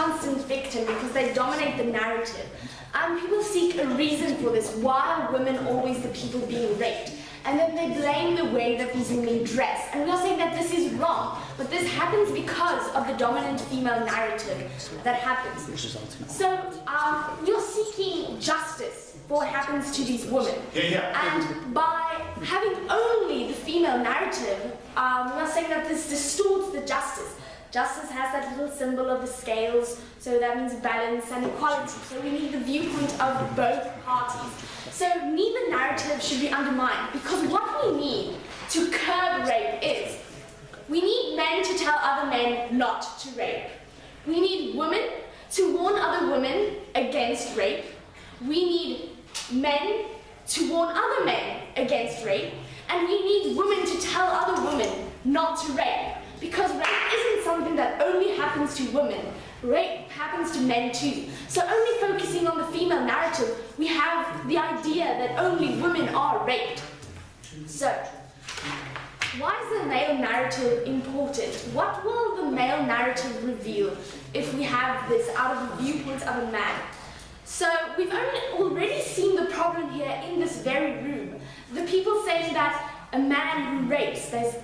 constant victim because they dominate the narrative. People seek a reason for this. Why are women always the people being raped? And then they blame the way that these women dress. And we are saying that this is wrong, but this happens because of the dominant female narrative that happens. So you're seeking justice for what happens to these women. And by having only the female narrative, we are saying that this distorts the justice. Justice has that little symbol of the scales, so that means balance and equality. So we need the viewpoint of both parties. So neither narrative should be undermined, because what we need to curb rape is, we need men to tell other men not to rape. We need women to warn other women against rape. We need men to warn other men against rape. And we need women to tell other women not to rape. Because rape isn't something that only happens to women. Rape happens to men too. So only focusing on the female narrative, we have the idea that only women are raped. So, why is the male narrative important? What will the male narrative reveal if we have this out of the viewpoint of a man? So, we've already seen the problem here in this very room. The people saying that a man who rapes, there's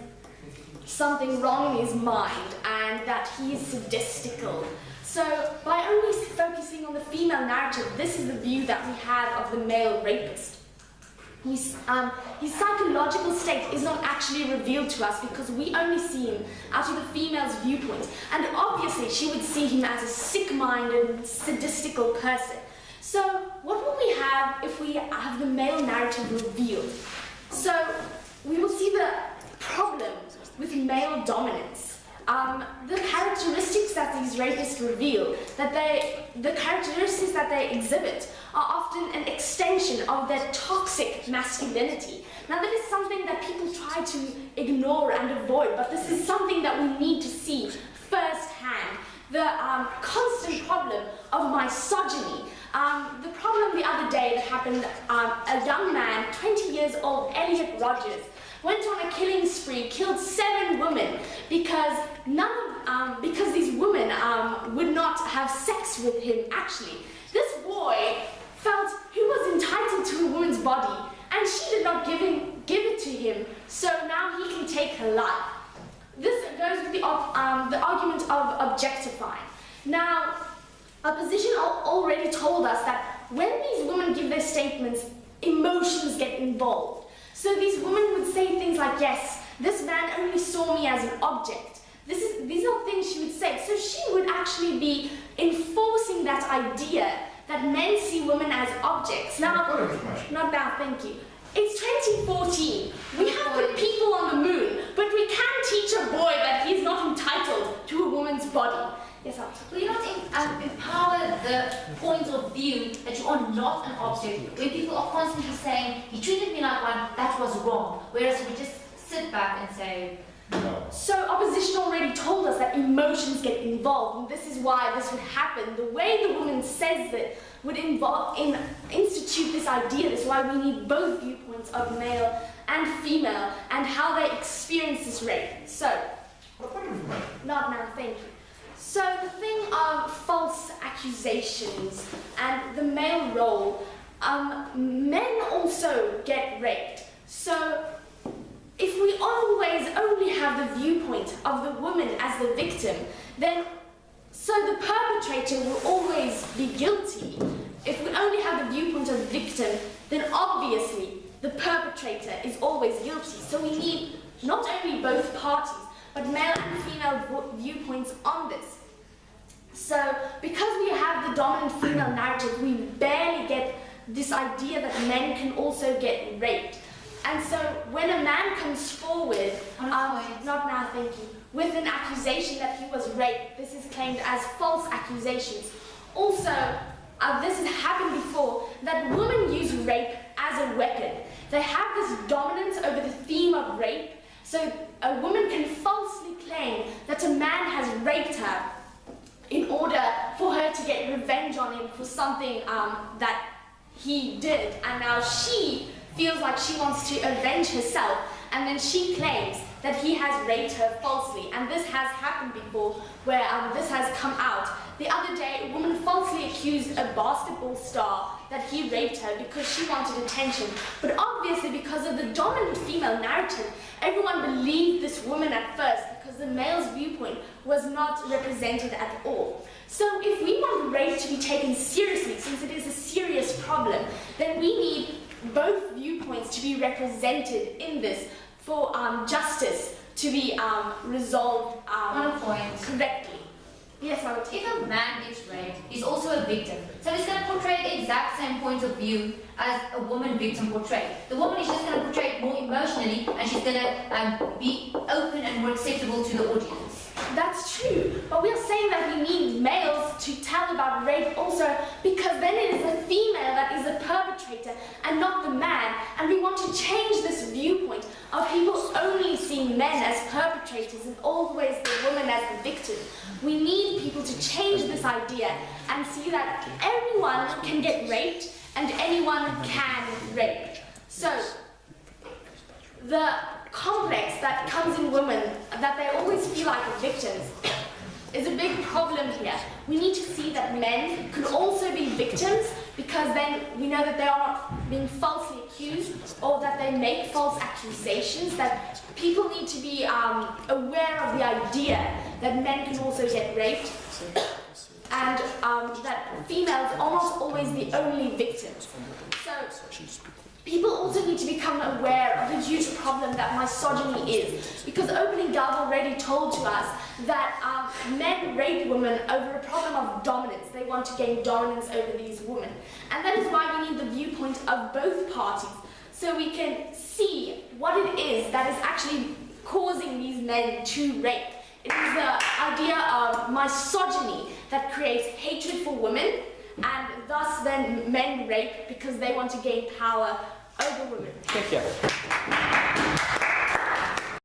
something wrong in his mind and that he is sadistical. So by only focusing on the female narrative, this is the view that we have of the male rapist. His psychological state is not actually revealed to us because we only see him out of the female's viewpoint. And obviously she would see him as a sick-minded, sadistical person. So what will we have if we have the male narrative revealed? So we will see the problem with male dominance. The characteristics that these rapists reveal, the characteristics that they exhibit are often an extension of their toxic masculinity. Now that is something that people try to ignore and avoid, but this is something that we need to see firsthand. The constant problem of misogyny. The problem the other day that happened, a young man, 20 years old, Elliot Rogers, went on a killing spree, killed 7 women because because these women would not have sex with him. Actually, this boy felt he was entitled to a woman's body, and she did not give it to him. So now he can take her life. This goes with the argument of objectifying. Now, opposition already told us that when these women give their statements, emotions get involved. So these women would say things like, yes, this man only saw me as an object. These are things she would say. So she would actually be enforcing that idea that men see women as objects. Now, not now, thank you. It's 2014. We have put people on the moon, but we can't teach a boy that he's not entitled to a woman's body. Yes, will you not empower the point of view that you are not an object, where people are constantly saying, he treated me like one, that was wrong, whereas we just sit back and say, no. So opposition already told us that emotions get involved, and this is why this would happen. The way the woman says that would institute this idea. This is why we need both viewpoints of male and female and how they experience this rape. So, not now, thank you. So the thing of false accusations and the male role, men also get raped. So if we always only have the viewpoint of the woman as the victim, then so the perpetrator will always be guilty. If we only have the viewpoint of the victim, then obviously the perpetrator is always guilty. So we need not only both parties, but male and female viewpoints on this. So because we have the dominant female narrative, we barely get this idea that men can also get raped. And so when a man comes forward, not now, thank you, with an accusation that he was raped, this is claimed as false accusations. Also, this has happened before, that women use rape as a weapon. They have this dominance over the theme of rape, so a woman can falsely claim that a man has raped her in order for her to get revenge on him for something that he did, and now she feels like she wants to avenge herself, and then she claims that he has raped her falsely. And this has happened before, where this has come out, The other day, a woman falsely accused a basketball star that he raped her because she wanted attention. But obviously, because of the dominant female narrative, everyone believed this woman at first because the male's viewpoint was not represented at all. So if we want rape to be taken seriously, since it is a serious problem, then we need both viewpoints to be represented in this for justice to be resolved On a point. correctly. Yes, I would. If a man gets raped, he's also a victim. So he's going to portray the exact same point of view as a woman victim portrayed. The woman is just going to portray it more emotionally, and she's going to be open and more acceptable to the audience. That's true, but we are saying that we need males to tell about rape also because then it is the female that is the perpetrator and not the man, and we want to change this viewpoint of people only seeing men as perpetrators and always the woman as the victim. We need people to change this idea and see that everyone can get raped and anyone can rape. So, the complex that comes in women, that they always feel like victims, is a big problem here. We need to see that men can also be victims because then we know that they are not being falsely accused or that they make false accusations, that people need to be aware of the idea that men can also get raped and that females are not always the only victims. So, people also need to become aware of the huge problem that misogyny is, because Opening Gov already told to us that men rape women over a problem of dominance. They want to gain dominance over these women. And that is why we need the viewpoint of both parties, so we can see what it is that is actually causing these men to rape. It is the idea of misogyny that creates hatred for women, and thus then men rape because they want to gain power over women. Thank you.